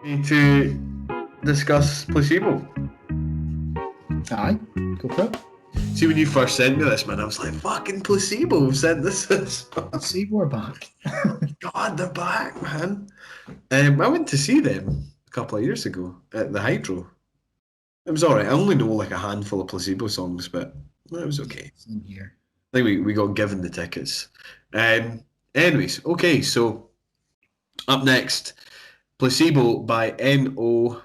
To discuss Placebo. Aye, go for it. See, when you first sent me this, man, I was like, fucking Placebo sent this. Placebo are back. God, they're back, man. I went to see them a couple of years ago at the Hydro. It was alright. I only know like a handful of Placebo songs, but it was okay. Same here. I think we got given the tickets. Anyways, okay, so up next, Placebo by NOIR.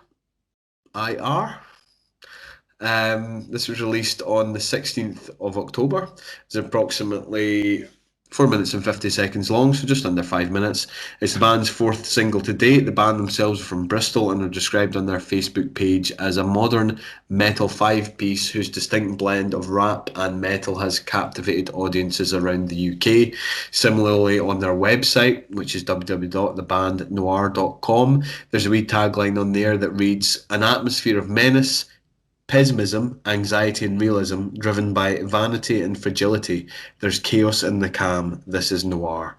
This was released on the 16th of October. It's approximately 4 minutes and 50 seconds long, so just under 5 minutes. It's the band's fourth single to date. The band themselves are from Bristol and are described on their Facebook page as a modern metal five-piece whose distinct blend of rap and metal has captivated audiences around the UK. Similarly, on their website, which is www.thebandnoir.com, there's a wee tagline on there that reads, "An atmosphere of menace, pessimism, anxiety, and realism, driven by vanity and fragility. There's chaos in the calm. This is noir."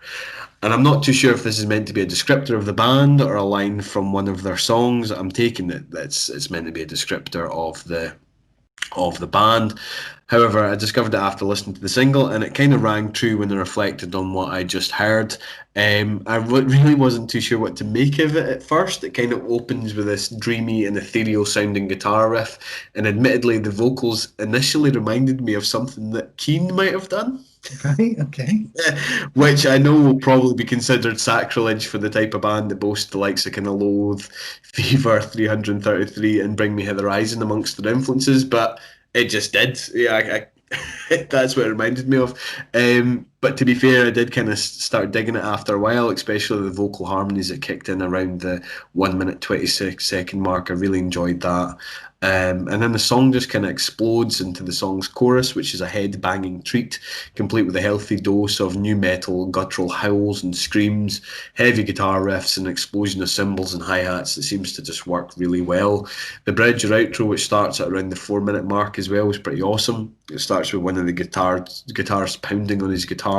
And I'm not too sure if this is meant to be a descriptor of the band or a line from one of their songs. I'm taking it that it's meant to be a descriptor of the band. However, I discovered it after listening to the single, and it kind of rang true when I reflected on what I just heard. I really wasn't too sure what to make of it at first. It kind of opens with this dreamy and ethereal sounding guitar riff, and admittedly, the vocals initially reminded me of something that Keane might have done. Right, okay. Which I know will probably be considered sacrilege for the type of band that boasts the likes of kind of Loathe, Fever 333, and Bring Me Hither Horizon amongst their influences, but it just did. Yeah, that's what it reminded me of. But to be fair, I did kind of start digging it after a while, especially the vocal harmonies that kicked in around the 1 minute 26 second mark. I really enjoyed that. And then the song just kind of explodes into the song's chorus, which is a head-banging treat, complete with a healthy dose of new metal, guttural howls and screams, heavy guitar riffs, and an explosion of cymbals and hi-hats that seems to just work really well. The bridge or outro, which starts at around the 4 minute mark as well, was pretty awesome. It starts with one of the guitars pounding on his guitar.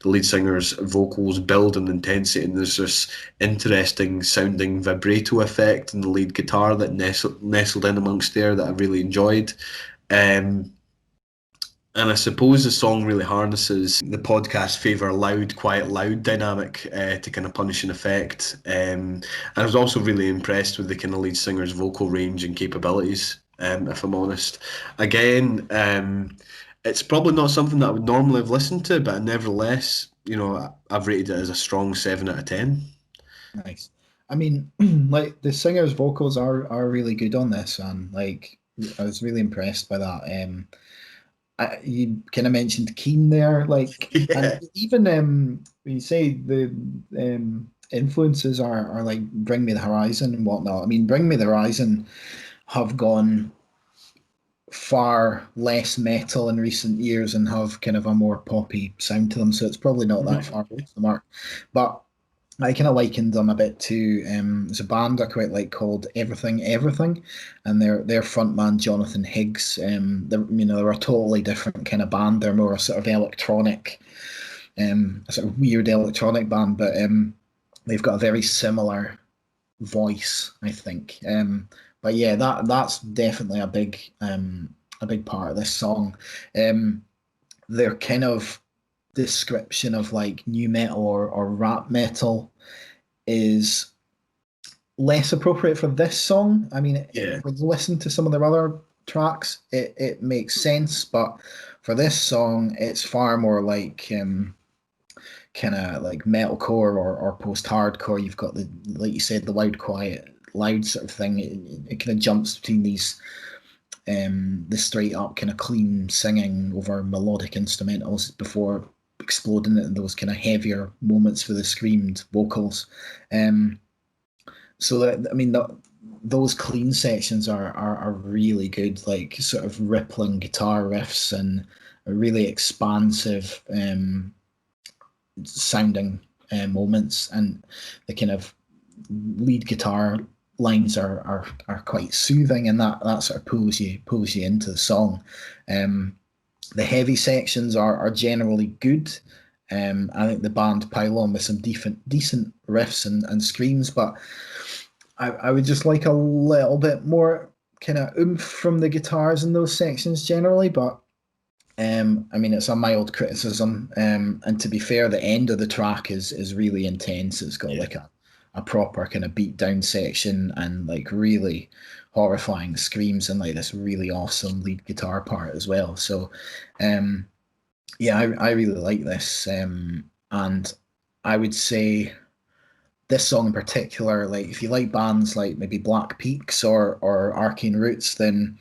The lead singer's vocals build in intensity, and there's this interesting sounding vibrato effect in the lead guitar that nestled in amongst there that I really enjoyed. And I suppose the song really harnesses the podcast favour loud, quiet, loud dynamic to kind of punish an effect. And I was also really impressed with the kind of lead singer's vocal range and capabilities, if I'm honest. Again, it's probably not something that I would normally have listened to, but nevertheless, I've rated it as a strong 7 out of 10. Nice. I mean, like the singer's vocals are really good on this, and like I was really impressed by that. You kind of mentioned Keen there, like, and Yeah. even when you say the influences are like Bring Me the Horizon and whatnot. I mean, Bring Me the Horizon have gone far less metal in recent years and have kind of a more poppy sound to them, so it's probably not that far off the mark. But I kind of likened them a bit to there's a band I quite like called Everything Everything, and their frontman Jonathan Higgs. They're a totally different kind of band. They're more a sort of electronic, a sort of weird electronic band, but they've got a very similar voice, I think. But yeah, that's definitely a big part of this song. Their kind of description of like new metal or rap metal is less appropriate for this song. I mean, Yeah. when you listen to some of their other tracks, it makes sense, but for this song, it's far more like kind of like metalcore or post-hardcore. You've got the, like you said, the loud, quiet, loud sort of thing. It kind of jumps between these the straight up kind of clean singing over melodic instrumentals before exploding into those kind of heavier moments for the screamed vocals. Um, so that I mean, those clean sections are really good, like sort of rippling guitar riffs and really expansive sounding moments, and the kind of lead guitar lines are quite soothing, and that sort of pulls you into the song. The heavy sections are generally good. I think the band pile on with some decent riffs and screams, but I would just like a little bit more kind of oomph from the guitars in those sections generally, but I mean it's a mild criticism. And to be fair, the end of the track is really intense. It's got Yeah. like a proper kind of beat down section and like really horrifying screams and like this really awesome lead guitar part as well. So um yeah, I really like this. And I would say this song in particular, like if you like bands like maybe Black Peaks or Arcane Roots, then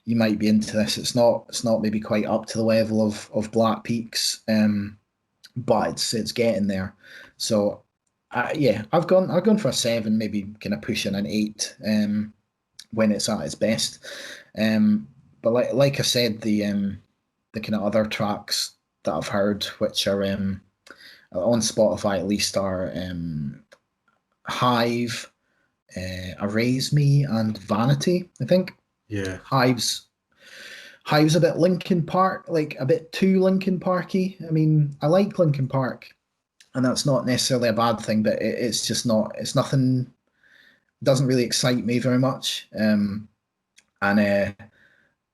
you might be into this. It's not maybe quite up to the level of Black Peaks, but it's getting there. So yeah, I've gone for a seven, maybe kind of pushing an eight, when it's at its best. But like I said, the kind of other tracks that I've heard, which are on Spotify at least, are Hive, Erase Me, and Vanity. I think Yeah. Hive's a bit Linkin Park, like a bit too Linkin Parky. I mean, I like Linkin Park, and that's not necessarily a bad thing, but it's just not. It's nothing. Doesn't really excite me very much. And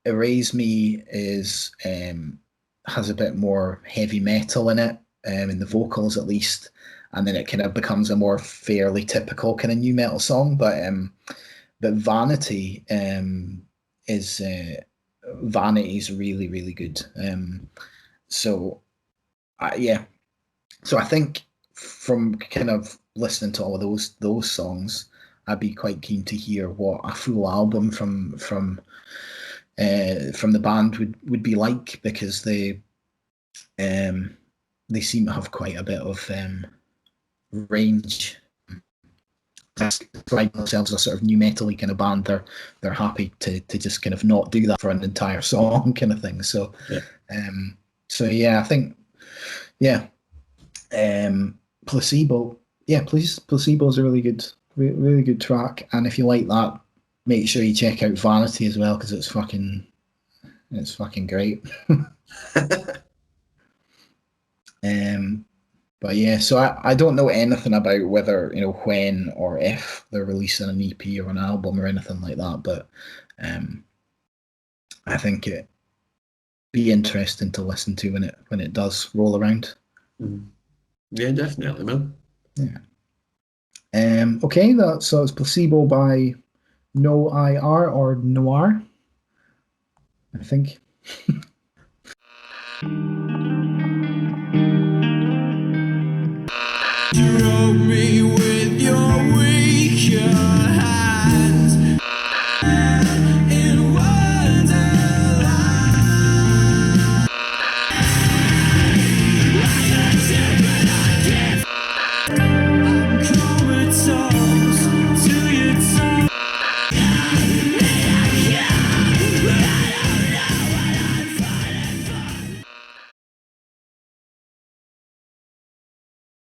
Erase Me is has a bit more heavy metal in it, in the vocals at least, and then it kind of becomes a more fairly typical kind of new metal song. But is Vanity is really really good. So yeah, so I think from kind of listening to all of those songs, I'd be quite keen to hear what a full album from the band would be like, because um, they seem to have quite a bit of range. Describe themselves as a sort of new metal kind of band. They're happy to just kind of not do that for an entire song kind of thing. Yeah. Um, so yeah, I think yeah, Placebo. Yeah, please, Placebo is a really good, really good track. And if you like that, make sure you check out Vanity as well, because it's fucking great. Um, But yeah, so I don't know anything about whether, when or if they're releasing an EP or an album or anything like that, but um, I think it'd be interesting to listen to when it does roll around. Mm. Yeah, definitely, man. Yeah. Okay, so it's Placebo by No IR or Noir, I think.